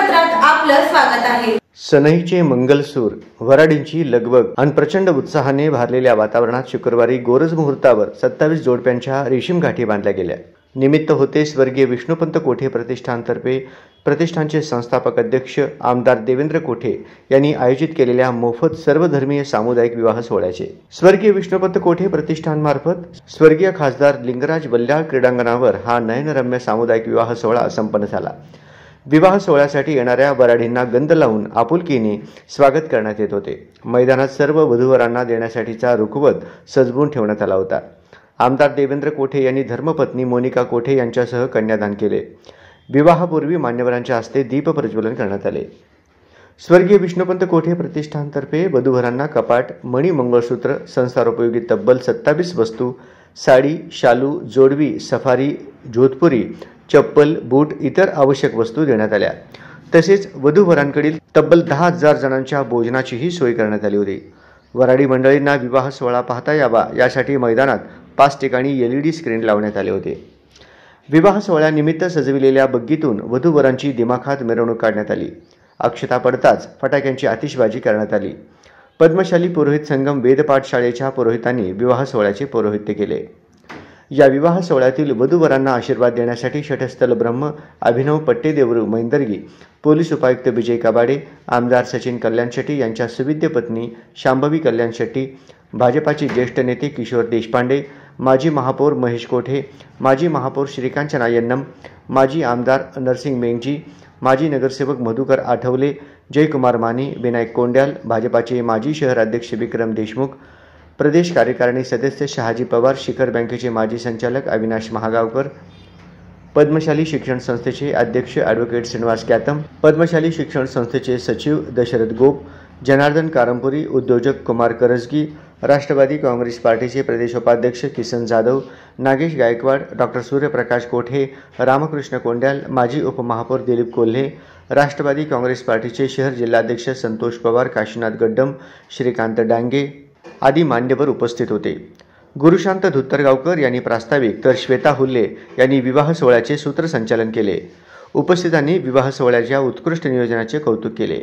वृत्तपत्रात आपलं स्वागत आहे। सनईचे मंगलसूर, वराडींची लगबग आणि प्रचंड उत्साहाने भारलेल्या वातावरणात शुक्रवारी गोरज मुहूर्तावर 27 जोडप्यांच्या रेशीम गाठी बांधल्या गेल्या। निमित्त होते स्वर्गीय विष्णुपंत कोठे प्रतिष्ठानतर्फे प्रतिष्ठानचे संस्थापक अध्यक्ष आमदार देवेंद्र कोठे यांनी आयोजित केलेल्या मोफत सर्वधर्मीय सामुदायिक विवाह सोहळ्याचे। स्वर्गीय विष्णुपंत कोठे प्रतिष्ठानमार्फत स्वर्गीय खासदार लिंगराज वल्ल्याळ क्रीडांगणावर हा नयनरम्य सामुदायिक विवाह सोहळा संपन्न झाला। विवाह सोहळ्यासाठी येणाऱ्या वराडींना गंध लावून आपुलकीने स्वागत करण्यात येत होते। मैदानात सर्व वधूवरांना देण्यासाठीचा रुखवत सजवून ठेवण्यात आला होता। आमदार देवेंद्र कोठे यांनी धर्मपत्नी मोनिका कोठे यांच्यासह कन्यादान केले। विवाहापूर्वी मान्यवरांच्या हस्ते दीप प्रज्वलन करण्यात आले। स्वर्गीय विष्णुपंत कोठे प्रतिष्ठानतर्फे वधूवरांना कपाट, मणी, मंगळसूत्र, संसारोपयोगी तब्बल 27 वस्तू, साडी, शालू, जोडवी, सफारी, जोधपुरी, चप्पल, बूट इतर आवश्यक वस्तू देण्यात आल्या। तसेच वधूवरांकडील तब्बल 10,000 जणांच्या भोजनाचीही सोय करण्यात आली होती। वराडी मंडळींना विवाह सोहळा पाहता यावा यासाठी मैदानात 5 ठिकाणी LED स्क्रीन लावण्यात आले होते। विवाह सोहळ्यानिमित्त सजविलेल्या बग्गीतून वधूवरांची दिमाखात मिरवणूक काढण्यात आली। अक्षता पडताच फटाक्यांची आतिषबाजी करण्यात आली। पद्मशाली पुरोहित संगम वेदपाठ शाळेच्या पुरोहितांनी विवाह सोहळ्याचे पौरोहित्य केले। या विवाह सोहळ्यातील वधूवरांना आशीर्वाद देण्यासाठी शठस्थल ब्रह्म अभिनव पट्टेदेवरू मैंदर्गी, पोलीस उपायुक्त विजय कबाडे, आमदार सचिन कल्याण शेट्टी यांच्या सुविद्य पत्नी शांभवी कल्याण शेट्टी, भाजपाचे ज्येष्ठ नेते किशोर देशपांडे, माजी महापौर महेश कोठे, माजी महापौर श्रीकांचना यन्नम, माजी आमदार नरसिंग मेंगजी, माजी नगरसेवक मधुकर आठवले, जयकुमार माने, विनायक कोंड्याल, भाजपाचे माजी शहर अध्यक्ष विक्रम देशमुख, प्रदेश कार्यकारिणी सदस्य शहाजी पवार, शिखर बँकेचे माजी संचालक अविनाश महागावकर, पद्मशाली शिक्षण संस्थेचे अध्यक्ष ॲडव्होकेट श्रीनिवास कॅतम, पद्मशाली शिक्षण संस्थेचे सचिव दशरथ गोप, जनार्दन कारंपुरी, उद्योजक कुमार करजगी, राष्ट्रवादी काँग्रेस पार्टीचे प्रदेश उपाध्यक्ष किसन जाधव, नागेश गायकवाड, डॉक्टर सूर्यप्रकाश कोठे, रामकृष्ण कोंड्याल, माजी उपमहापौर दिलीप कोल्हे, राष्ट्रवादी काँग्रेस पार्टीचे शहर जिल्हाध्यक्ष संतोष पवार, काशीनाथ गड्डम, श्रीकांत डांगे आदी मान्यवर उपस्थित होते। गुरुशांत धुत्तरगावकर यांनी प्रास्ताविक तर श्वेता हुल्ले यांनी विवाह सोहळ्याचे सूत्रसंचालन केले। उपस्थितांनी विवाह सोहळ्याच्या उत्कृष्ट नियोजनाचे कौतुक केले।